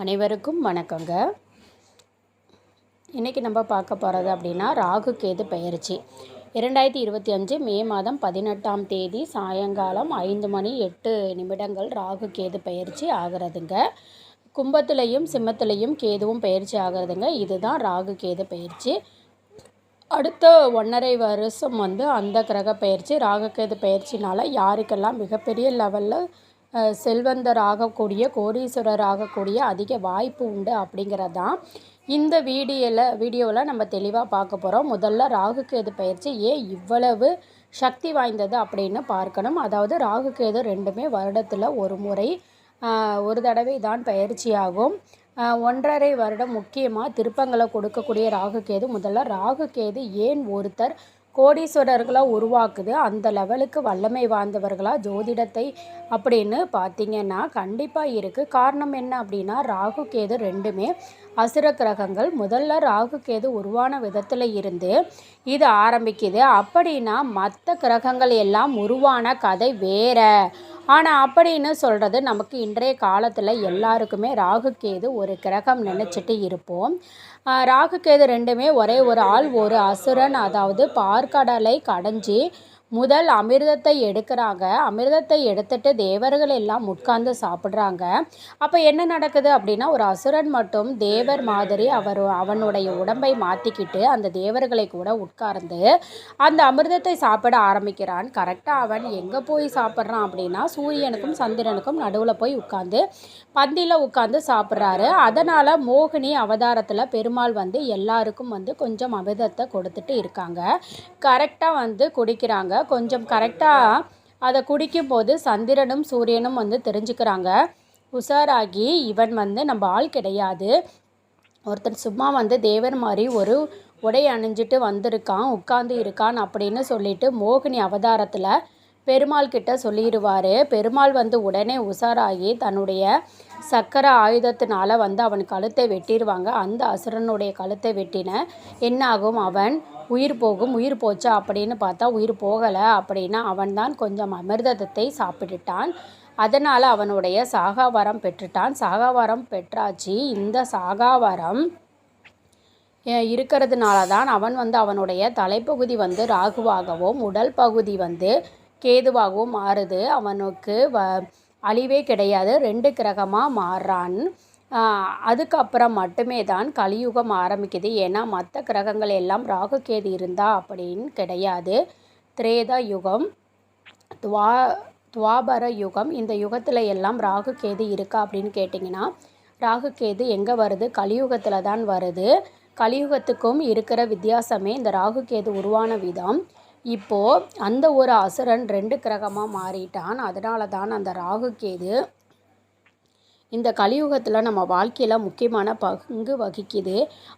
அனைவருக்கும் வணக்கங்க. இன்றைக்கி நம்ம பார்க்க போகிறது அப்படின்னா ராகு கேது பெயர்ச்சி 2025 மே மாதம் 18ஆம் தேதி சாயங்காலம் 5:08 ராகு கேது பெயர்ச்சி ஆகிறதுங்க. கும்பத்துலேயும் சிம்மத்துலேயும் கேதுவும் பெயர்ச்சி ஆகிறதுங்க. இதுதான் ராகு கேது பெயர்ச்சி. அடுத்த 1.5 வருஷம் அந்த கிரக பெயர்ச்சி ராகு கேது பெயர்ச்சினால் யாருக்கெல்லாம் மிகப்பெரிய லெவலில் செல்வந்தர் ஆகக்கூடிய கோடீஸ்வரர் ஆகக்கூடிய அதிக வாய்ப்பு உண்டு அப்படிங்கிறது தான் இந்த வீடியோவில் நம்ம தெளிவாக பார்க்க போகிறோம். முதல்ல ராகு கேது பயிற்சி ஏன் இவ்வளவு சக்தி வாய்ந்தது அப்படின்னு பார்க்கணும். அதாவது ராகு கேது ரெண்டுமே வருடத்தில் ஒரு முறை ஒரு தடவை தான் பயிற்சியாகும். 1.5 வருடம் முக்கியமாக திருப்பங்களை கொடுக்கக்கூடிய ராகு கேது. முதல்ல ராகு கேது ஏன் ஒருத்தர் கோடீஸ்வரர்களாக உருவாக்குது, அந்த லெவலுக்கு வல்லமை வாய்ந்தவர்களாக ஜோதிடத்தை அப்படின்னு பார்த்திங்கன்னா கண்டிப்பாக இருக்குது. காரணம் என்ன அப்படின்னா ராகு கேது ரெண்டுமே அசுர கிரகங்கள். முதல்ல ராகு கேது உருவான விதத்தில் இருந்து இது ஆரம்பிக்குது. அப்படின்னா மற்ற கிரகங்கள் எல்லாம் உருவான கதை வேற. ஆனால் அப்படின்னு சொல்கிறது நமக்கு இன்றைய காலத்தில் எல்லாருக்குமே ராகு கேது ஒரு கிரகம் நினச்சிட்டு இருப்போம். ராகு கேது ரெண்டுமே ஒரே ஒரு ஆள், ஒரு அசுரன். அதாவது பார்க்கடலை கடைஞ்சி முதல் அமிர்தத்தை எடுக்கிறாங்க. அமிர்தத்தை எடுத்துட்டு தேவர்கள் எல்லாம் உட்கார்ந்து சாப்பிட்றாங்க. அப்போ என்ன நடக்குது அப்படின்னா ஒரு அசுரன் மட்டும் தேவர் மாதிரி அவனுடைய உடம்பை மாற்றிக்கிட்டு அந்த தேவர்களை கூட உட்கார்ந்து அந்த அமிர்தத்தை சாப்பிட ஆரம்பிக்கிறான். கரெக்டாக அவன் எங்கே போய் சாப்பிட்றான் அப்படின்னா சூரியனுக்கும் சந்திரனுக்கும் நடுவில் போய் உட்காந்து பந்தியில் உட்காந்து சாப்பிட்றாரு. அதனால் மோகினி அவதாரத்தில் பெருமாள் எல்லாருக்கும் கொஞ்சம் அமிர்தத்தை கொடுத்துட்டு இருக்காங்க. கரெக்டாக குடிக்கிறாங்க. கொஞ்சம் கரெக்டாக அதை குடிக்கும்போது சந்திரனும் சூரியனும் தெரிஞ்சுக்கிறாங்க. உஷாராகி இவன் நம்ம ஆள் கிடையாது, ஒருத்தர் சும்மா தேவர் மாதிரி ஒரு உடை அணிஞ்சிட்டு வந்திருக்கான், உட்கார்ந்து இருக்கான் அப்படின்னு சொல்லிட்டு மோகினி அவதாரத்தில் பெருமாள் கிட்ட சொல்லிடுவார். பெருமாள் உடனே உஷாராகி தன்னுடைய சக்கர ஆயுதத்தினால் அவன் கழுத்தை வெட்டிடுவாங்க. அந்த அசுரனுடைய கழுத்தை வெட்டின என்ன ஆகும், அவன் உயிர் போகும். உயிர் போச்சா அப்படின்னு பார்த்தா உயிர் போகலை. அப்படின்னா அவன்தான் கொஞ்சம் அமிர்தத்தை சாப்பிட்டுட்டான். அதனால் அவனுடைய சாகாவரம் பெற்றுட்டான். சாகாவரம் பெற்றாச்சு. இந்த சாகாவரம் இருக்கிறதுனால தான் அவன் அவனுடைய தலைப்பகுதி ராகுவாகவும் உடல் பகுதி கேதுவாகவும் மாறுது. அவனுக்கு அழிவே கிடையாது, 2 கிரகமாக மாறுறான். அதுக்கப்புறம் மட்டுமே தான் கலியுகம் ஆரம்பிக்குது. ஏன்னா மற்ற கிரகங்கள் எல்லாம் ராகு கேது இருந்தா அப்படின்னு கிடையாது. திரேதா யுகம், துவாபர யுகம், இந்த யுகத்தில் எல்லாம் ராகு கேது இருக்கா அப்படின்னு கேட்டிங்கன்னா ராகு கேது எங்கே வருது, கலியுகத்தில் தான் வருது. கலியுகத்துக்கும் இருக்கிற வித்தியாசமே இந்த ராகு கேது உருவான விதம். இப்போது அந்த ஒரு அசுரன் 2 கிரகமாக மாறிட்டான். அதனால தான் அந்த ராகு கேது இந்த கலியுகத்தில் நம்ம வாழ்க்கையில் முக்கியமான பங்கு வகிக்குது.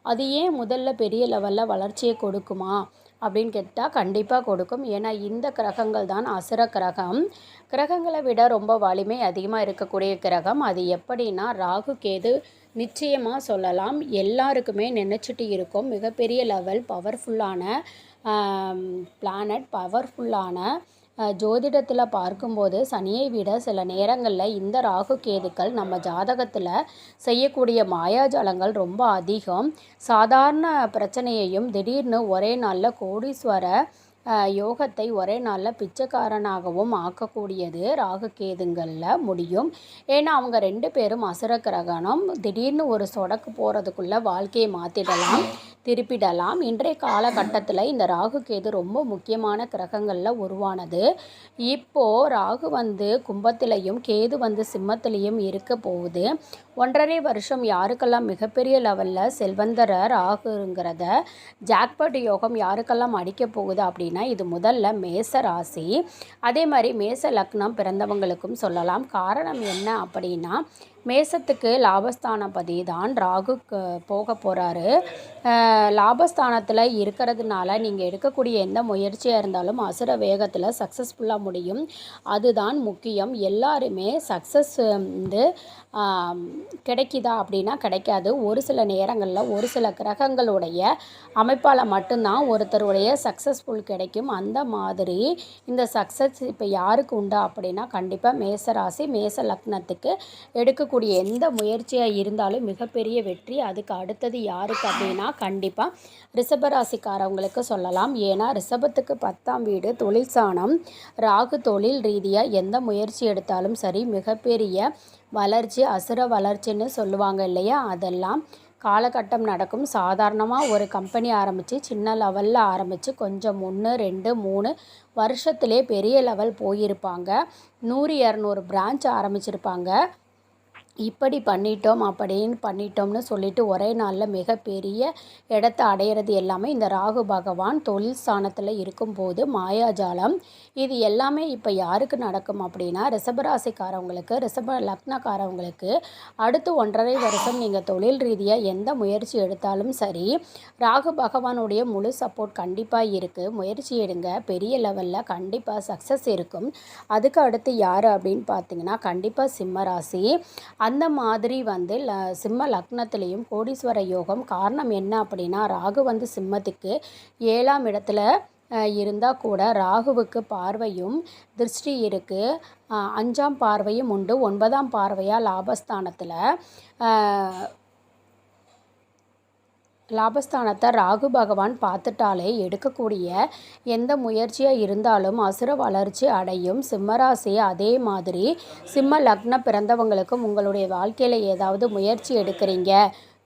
அது ஏன் முதல்ல பெரிய லெவலில் வளர்ச்சியை கொடுக்குமா அப்படின்னு கேட்டால் கண்டிப்பாக கொடுக்கும். ஏன்னா இந்த கிரகங்கள் தான் அசுர கிரகம். கிரகங்களை விட ரொம்ப வலிமை அதிகமாக இருக்கக்கூடிய கிரகம். அது எப்படின்னா ராகு கேது நிச்சயமாக சொல்லலாம் எல்லாருக்குமே நினச்சிட்டு இருக்கும். மிகப்பெரிய லெவல் பவர்ஃபுல்லான பிளானட், பவர்ஃபுல்லான ஜோதிடத்தில் பார்க்கும்போது சனியை விட சில நேரங்களில் இந்த ராகு கேதுக்கள் நம்ம ஜாதகத்தில் செய்யக்கூடிய மாயாஜாலங்கள் ரொம்ப அதிகம். சாதாரண பிரச்சனையையும் திடீர்னு ஒரே நாளில் கோடீஸ்வர யோகத்தை ஒரே நாளில் பிச்சைக்காரனாகவும் ஆக்கக்கூடியது ராகு கேதுங்களில் முடியும். ஏன்னா அவங்க 2 பேரும் அசுர கிரகணம். திடீர்னு ஒரு சொடக்கு போகிறதுக்குள்ளே வாழ்க்கையை மாற்றிடலாம், திருப்பிடலாம். இன்றைய காலகட்டத்தில் இந்த ராகு கேது ரொம்ப முக்கியமான கிரகங்களில் உருவானது. இப்போது ராகு கும்பத்திலையும் கேது சிம்மத்திலையும் இருக்க போகுது. 1.5 வருஷம் யாருக்கெல்லாம் மிகப்பெரிய லெவலில் செல்வந்தர ராகுங்கிறத ஜாக்பாட் யோகம் யாருக்கெல்லாம் அடிக்க போகுது அப்படின்னா இது முதல்ல மேச ராசி, அதே மாதிரி மேச லக்னம் பிறந்தவங்களுக்கும் சொல்லலாம். காரணம் என்ன அப்படின்னா மேசத்துக்கு லாபஸ்தானபதி தான் ராகு போக போகிறாரு. லாபஸ்தானத்தில் இருக்கிறதுனால நீங்கள் எடுக்கக்கூடிய எந்த முயற்சியாக இருந்தாலும் அசுர வேகத்தில் சக்ஸஸ்ஃபுல்லாக முடியும். அதுதான் முக்கியம். எல்லாருமே சக்ஸஸ் கிடைக்குதா அப்படின்னா கிடைக்காது. ஒரு சில நேரங்களில் ஒரு சில கிரகங்களுடைய அமைப்பால் மட்டும்தான் ஒருத்தருடைய சக்ஸஸ்ஃபுல் கிடைக்கும். அந்த மாதிரி இந்த சக்ஸஸ் இப்போ யாருக்கு உண்டா அப்படின்னா கண்டிப்பாக மேச ராசி மேச லக்னத்துக்கு எடுக்கக்கூடிய எடுக்கக்கூடிய எந்த முயற்சியாக இருந்தாலும் மிகப்பெரிய வெற்றி. அதுக்கு அடுத்தது யாருக்கு அப்படின்னா கண்டிப்பாக ரிஷபராசிக்காரவங்களுக்கு சொல்லலாம். ஏன்னா ரிஷபத்துக்கு 10ஆம் வீடு தொழில் ஸ்தானம். ராகு தொழில் ரீதியாக எந்த முயற்சி எடுத்தாலும் சரி மிகப்பெரிய வளர்ச்சி, அசுர வளர்ச்சின்னு சொல்லுவாங்க இல்லையா, அதெல்லாம் காலகட்டம் நடக்கும். சாதாரணமாக ஒரு கம்பெனி ஆரம்பித்து சின்ன லெவலில் ஆரம்பித்து கொஞ்சம் 1, 2, 3 வருஷத்துலே பெரிய லெவல் போயிருப்பாங்க. 100, 200 பிரான்ச் ஆரம்பிச்சிருப்பாங்க. இப்படி பண்ணிட்டோம் அப்படின்னு பண்ணிட்டோம்னு சொல்லிட்டு ஒரே நாளில் மிகப்பெரிய இடத்த அடையிறது எல்லாமே இந்த ராகு பகவான் தொழில் ஸ்தானத்தில் இருக்கும்போது மாயாஜாலம். இது எல்லாமே இப்போ யாருக்கு நடக்கும் அப்படின்னா ரிஷபராசிக்காரவங்களுக்கு, ரிஷப லக்னக்காரவங்களுக்கு. அடுத்து 1.5 வருஷம் நீங்கள் தொழில் ரீதியாக எந்த முயற்சி எடுத்தாலும் சரி ராகு பகவானுடைய முழு சப்போர்ட் கண்டிப்பாக இருக்குது. முயற்சி எடுங்க, பெரிய லெவலில் கண்டிப்பாக சக்ஸஸ் இருக்கும். அதுக்கு அடுத்து யார் அப்படின்னு பார்த்தீங்கன்னா கண்டிப்பாக சிம்மராசி. அந்த மாதிரி வந்து சிம்ம லக்னத்திலையும் கோடீஸ்வர யோகம். காரணம் என்ன அப்படின்னா ராகு வந்து சிம்மத்துக்கு 7ஆம் இடத்துல இருந்தால் கூட ராகுவுக்கு பார்வையும் திருஷ்டி இருக்குது. 5ஆம் பார்வையும் உண்டு. 9ஆம் பார்வையாக லாபஸ்தானத்தை ராகு பகவான் பார்த்துட்டாலே எடுக்கக்கூடிய எந்த முயற்சியாக இருந்தாலும் அசுர வளர்ச்சி அடையும். சிம்மராசி அதே மாதிரி சிம்ம லக்ன பிறந்தவங்களுக்கும் உங்களுடைய வாழ்க்கையில் ஏதாவது முயற்சி எடுக்கிறீங்க,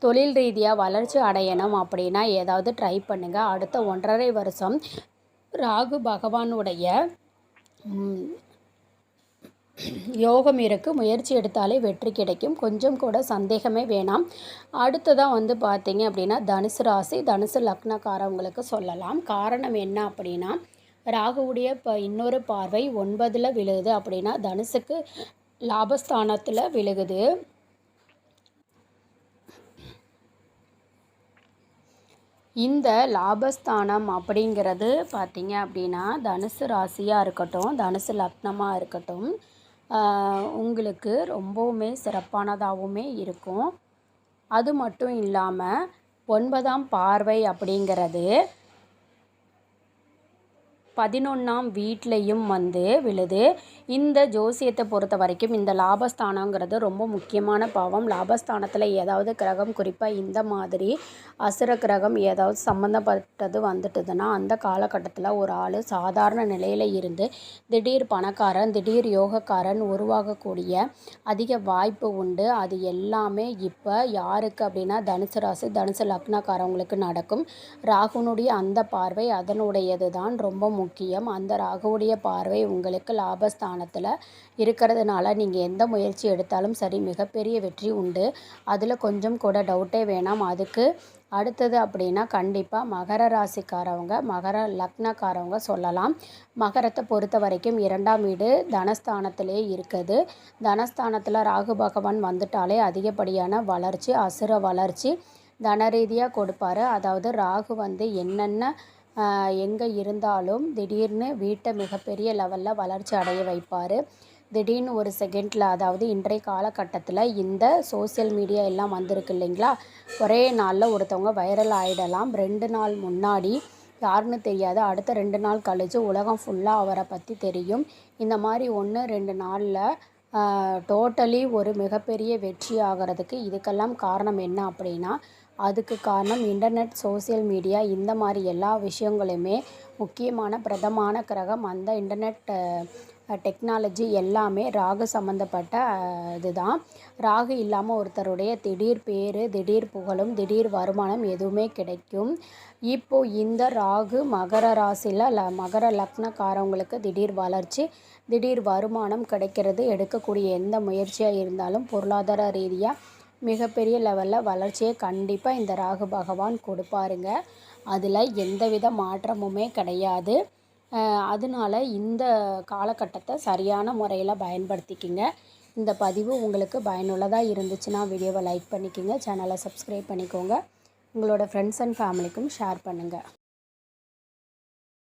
தொழில் ரீதியாக வளர்ச்சி அடையணும் அப்படின்னா ஏதாவது ட்ரை பண்ணுங்கள். அடுத்த 1.5 வருஷம் ராகு பகவானுடைய யோகம் இருக்குது. முயற்சி எடுத்தாலே வெற்றி கிடைக்கும். கொஞ்சம் கூட சந்தேகமே வேணாம். அடுத்ததாக வந்து பார்த்தீங்க அப்படின்னா தனுசு ராசி, தனுசு லக்னக்காரவங்களுக்கு சொல்லலாம். காரணம் என்ன அப்படின்னா ராகுவுடைய இன்னொரு பார்வை 9ல் விழுகுது அப்படின்னா தனுசுக்கு லாபஸ்தானத்தில் விழுகுது. இந்த லாபஸ்தானம் அப்படிங்கிறது பார்த்திங்க அப்படின்னா தனுசு ராசியாக இருக்கட்டும், தனுசு லக்னமாக இருக்கட்டும், உங்களுக்கு ரொம்பவுமே சிறப்பானதாகவுமே இருக்கும். அது மட்டும் இல்லாமல் 9ஆம் பார்வை அப்படிங்கிறது 11ஆம் வீட்லேயும் வந்து விழுது. இந்த ஜோசியத்தை பொறுத்த வரைக்கும் இந்த லாபஸ்தானங்கிறது ரொம்ப முக்கியமான பாவம். லாபஸ்தானத்தில் ஏதாவது கிரகம், குறிப்பாக இந்த மாதிரி அசுர கிரகம் ஏதாவது சம்மந்தப்பட்டது வந்துட்டுதுன்னா அந்த காலகட்டத்தில் ஒரு ஆள் சாதாரண நிலையில் இருந்து திடீர் பணக்காரன், திடீர் யோகக்காரன் உருவாகக்கூடிய அதிக வாய்ப்பு உண்டு. அது எல்லாமே இப்போ யாருக்கு அப்படின்னா தனுசு ராசி, தனுசு லக்னக்காரவங்களுக்கு நடக்கும். ராகுனுடைய அந்த பார்வை அதனுடையது தான் ரொம்ப முக்கியம். அந்த ராகுவுடைய பார்வை உங்களுக்கு லாபஸ்தானத்தில் இருக்கிறதுனால நீங்கள் எந்த முயற்சி எடுத்தாலும் சரி மிகப்பெரிய வெற்றி உண்டு. அதில் கொஞ்சம் கூட டவுட்டே வேணாம். அதுக்கு அடுத்தது அப்படின்னா கண்டிப்பாக மகர ராசிக்காரவங்க, மகர லக்னக்காரவங்க சொல்லலாம். மகரத்தை பொறுத்த வரைக்கும் 2ஆம் வீடு தனஸ்தானத்திலே இருக்குது. தனஸ்தானத்தில் ராகு பகவான் வந்துட்டாலே அதிகப்படியான வளர்ச்சி, அசுர வளர்ச்சி தன ரீதியாக கொடுப்பாரு. அதாவது ராகு வந்து என்னென்ன எங்கே இருந்தாலும் திடீர்னு வீட்டை மிகப்பெரிய லெவலில் வளர்ச்சி அடைய வைப்பார். திடீர்னு ஒரு செகண்டில், அதாவது இன்றைய காலகட்டத்தில் இந்த சோசியல் மீடியா எல்லாம் வந்திருக்கு இல்லைங்களா, ஒரே நாளில் ஒருத்தவங்க வைரல் ஆகிடலாம். 2 நாள் முன்னாடி யாருன்னு தெரியாது, அடுத்த 2 நாள் கழித்து உலகம் ஃபுல்லாக அவரை பற்றி தெரியும். இந்த மாதிரி 1, 2 நாளில் டோட்டலி ஒரு மிகப்பெரிய வெற்றி ஆகிறதுக்கு இதுக்கெல்லாம் காரணம் என்ன அப்படின்னா அதுக்கு காரணம் இன்டர்நெட், சோசியல் மீடியா. இந்த மாதிரி எல்லா விஷயங்களுமே முக்கியமான பிரதமான கிரகம். அந்த இன்டர்நெட் டெக்னாலஜி எல்லாமே ராகு சம்மந்தப்பட்ட இதுதான். ராகு இல்லாமல் ஒருத்தருடைய திடீர் பேர், திடீர் புகழும், திடீர் வருமானம் எதுவுமே கிடைக்கும். இப்போது இந்த ராகு மகர ராசியில் மகர லக்னக்காரவங்களுக்கு திடீர் வளர்ச்சி, திடீர் வருமானம் கிடைக்கிறது. எடுக்கக்கூடிய எந்த முயற்சியாக இருந்தாலும் பொருளாதார ரீதியாக மிகப்பெரிய லெவலில் வளர்ச்சியை கண்டிப்பாக இந்த ராகு பகவான் கொடுப்பாருங்க. அதில் எந்தவித மாற்றமுமே கிடையாது. அதனால் இந்த காலகட்டத்தை சரியான முறையில் பயன்படுத்திக்கிங்க. இந்த பதிவு உங்களுக்கு பயனுள்ளதாக இருந்துச்சுன்னா வீடியோவை லைக் பண்ணிக்கோங்க, சேனலை சப்ஸ்கிரைப் பண்ணிக்கோங்க, உங்களோட ஃப்ரெண்ட்ஸ் அண்ட் ஃபேமிலிக்கும் ஷேர் பண்ணுங்கள்.